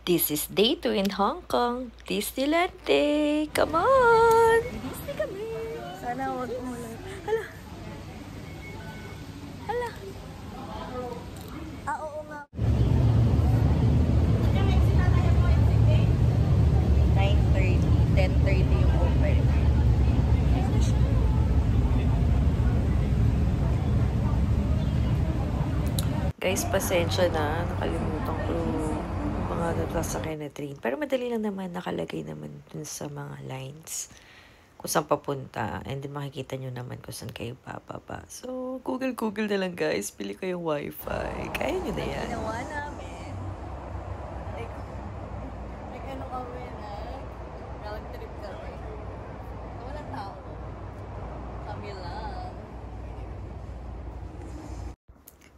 This is day 2 in Hong Kong. Disneyland Day. Come on! Disney kami. Sana huwag umulan. Hala. Hala. Oo nga. 9:30. 10:30 yung open. Guys, pasensya na. Nakalimutan ko mga nasasakyan na train. Pero madali lang naman, nakalagay naman dun sa mga lines kung saan papunta. And then makikita nyo naman kung saan kayo bababa. So, Google na lang guys. Pili kayong wifi. Kaya nyo na yan. Ginawa namin. Like ano kami na round trip kami. Walang tao. Kami lang.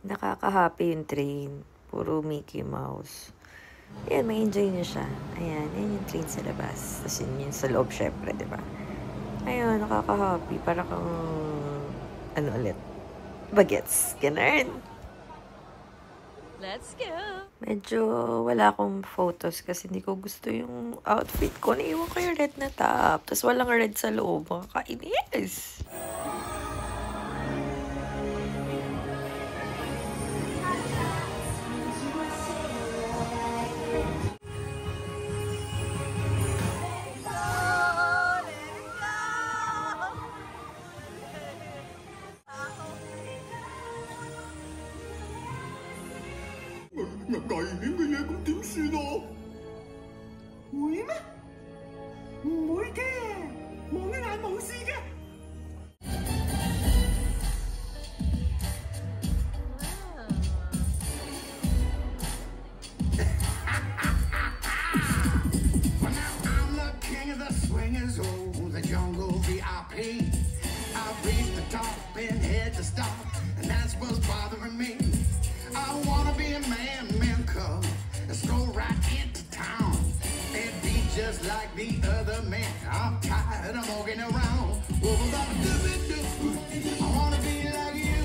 Nakaka-happy yung train. Puro Mickey Mouse. Ayan, may enjoy nyo siya. Ayan, yan yung train sa labas. Tapos yun sa loob, syempre, diba? Ayun, nakaka-happy. Para kang, ano ulit? Bagets. Ganun. Let's go! Medyo wala akong photos kasi hindi ko gusto yung outfit ko. Naiwan ko yung red na top. Tapos walang red sa loob. Makakainis! Nakainin kaya kong timsino? Uy, ma? Uy, ke? Mga nga mahusika? I'm the king of the swingers, oh, the jungle VIP. I've reached the top and head to stop, and that's what's bothering me. I wanna be a man cub and stroll right into town and be just like the other man. I'm tired of walking around. I wanna be like you.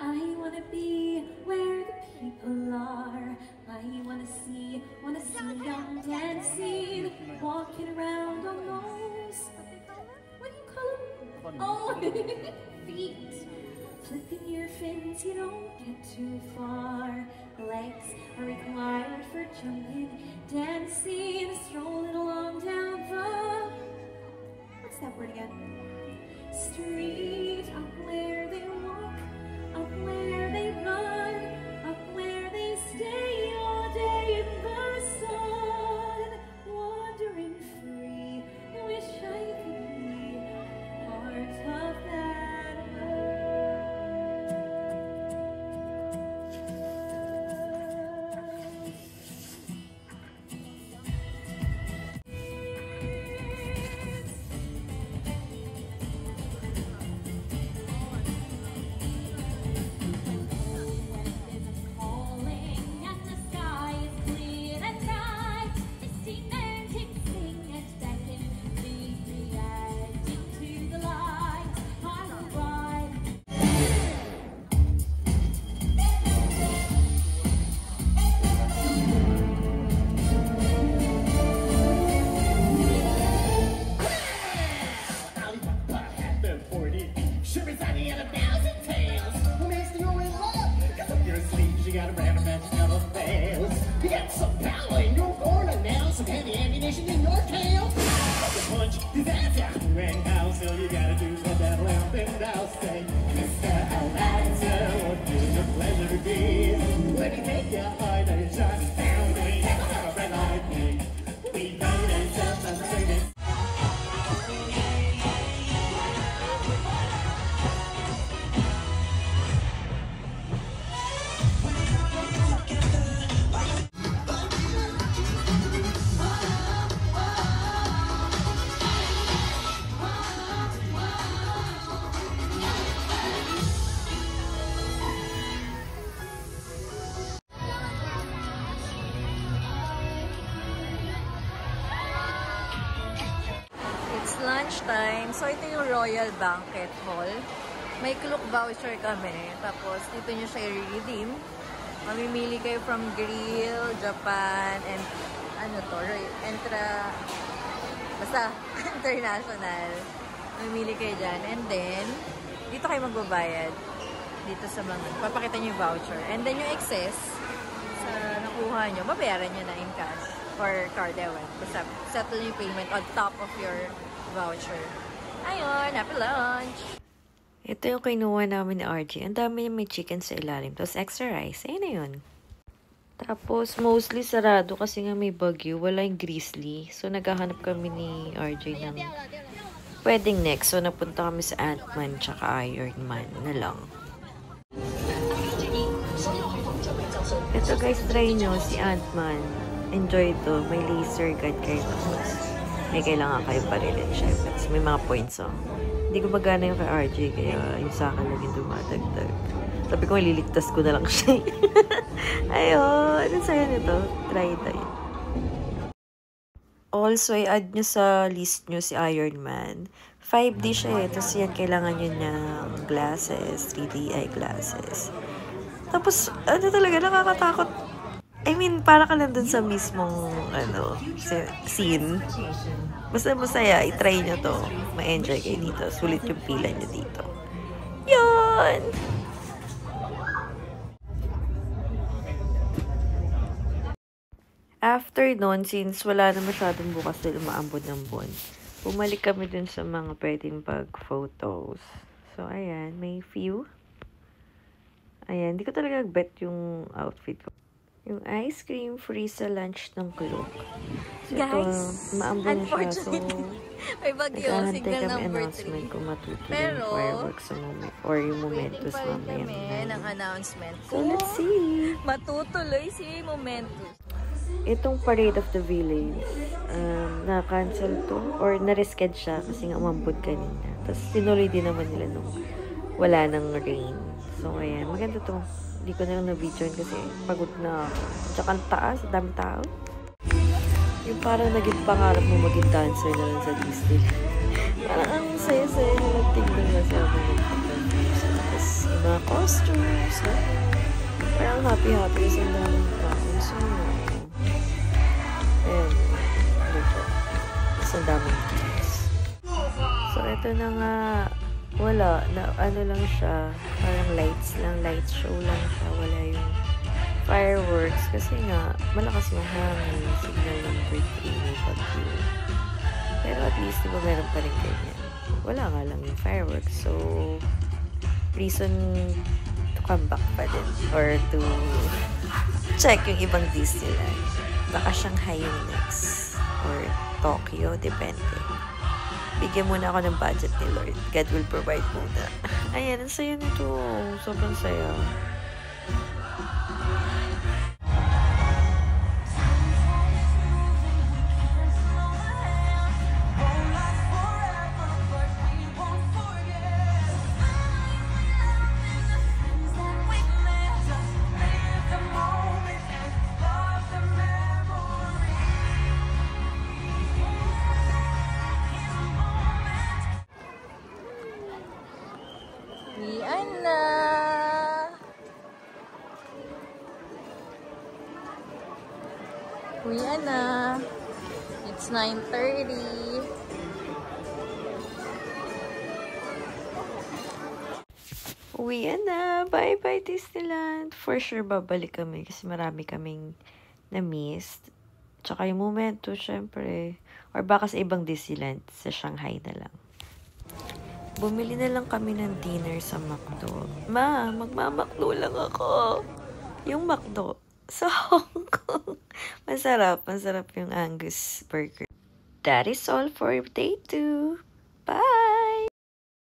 I wanna be where the people are. I wanna see young dancing, walking around on those, what do you call them? Oh, feet. Flipping your fins, you don't get too far. Legs are required for jumping, dancing, strolling along down the, what's that word again? Street, up where they walk, up where they run, up where they stay all day in the sun, wandering free. Wish I could be part of that world. You got a brand of magic out of fails. You got some power in your corner now, some heavy ammunition in your tail. Punch his ass out and now, so you gotta do what that lamp and I'll say, Mr. Almanza, what would the pleasure be? Let me take your heart and shine down. We have a friend like me. We know there's something singing. lunchtime. So, ito yung Royal Banquet Hall. May Klook voucher kami. Tapos, dito nyo siya i-redeem. Mamimili kayo from Grill, Japan, and ano to, basta, international. Mamimili kayo dyan. And then, dito kayo magbabayad. Dito sa mga, papakita nyo yung voucher. And then, yung excess, sa nakuha nyo, babayaran nyo na in cash or card, ewan. Basta, settle yung payment on top of your voucher. Ayun, happy lunch! Ito yung kinuha namin ni RJ. Ang dami yung may chicken sa ilalim. Tapos extra rice. Ayun na yun. Tapos mostly sarado kasi nga may bagyo. Wala yung grizzly. So naghahanap kami ni RJ ng pwedeng next. So napunta kami sa Ant-Man tsaka Iron Man na lang. Ito guys, try nyo si Ant-Man. Enjoy to. May laser gun kayo. May kailangan kayo pa rin. Syempre. May mga points oh. Hindi ko magana yung kay RJ, kaya yung sa akin lang yung dumadagdag. Sabi ko, liligtas ko na lang siya. Ayun, ang saya nito. Try tayo. Also, i-add nyo sa list nyo si Iron Man. 5D siya eh. Tapos yan, kailangan nyo ng glasses, 3D eyeglasses. Tapos, ano talaga, nakakatakot. I mean, para ka lang dun sa mismong, scene. Basta masaya, i-try nyo to. Ma-enjoy kayo dito. Sulit yung pila nyo dito. Yun! After nun, since wala na masyadong bukas dahil umaambod ng buwan, bumalik kami dun sa mga pwedeng pag-photos. So, ayan, may few. Ayan, di ko talaga bet yung outfit ko. Yung ice cream free sa lunch ng Klook. So, Guys, ito, maambon siya. So, may bagyo, naghahantay signal kami number announcement 3. kung matutuloy Pero, yung fireworks sa moment. Or yung Momentus waiting pa rin mamaya. kami ng announcement. So, let's see. Matutuloy si Momentus. Itong Parade of the Village, na-cancel to. Or na-reschedule siya kasi nga umambod kanina. Tapos, tinuloy din naman nila nung wala ng rain. So, ayan. Maganda to. Hindi ko na lang na-videoin kasi pagod na ako. Tsaka ang taas, dami tao. Yung parang naging pangarap mo maging dancer na lang sa Disney. Parang ang saya-saya na tingnan na sa mga nagpapalis. Tapos yung mga costumes. Parang happy-happy sa daming taon. So, ayan. Tapos ang daming kids. So, ito na nga. Wala, na ano lang siya, parang light show lang siya, wala yung fireworks, kasi nga, malakas yung hangin, signal number 3, may pag-view. Pero at least, diba, meron pa rin ganyan. Wala nga lang yung fireworks, so, reason to come back pa din, or to check yung ibang Disneyland. Baka Shanghai yung next, or Tokyo, depende. Bigyan muna ako ng budget ni Lord. God will provide muna. Ayan, ang saya nito. Sobrang saya. Uwian na. It's 9:30. Uwian na. Bye-bye Disneyland. For sure, babalik kami kasi marami kaming na-miss. Tsaka yung momento, syempre. Or baka sa ibang Disneyland, sa Shanghai na lang. Bumili na lang kami ng dinner sa McDo. Ma, magmamakdo lang ako. Yung McDo sa Hong Kong. Masarap yung Angus burger. That is all for day 2. Bye!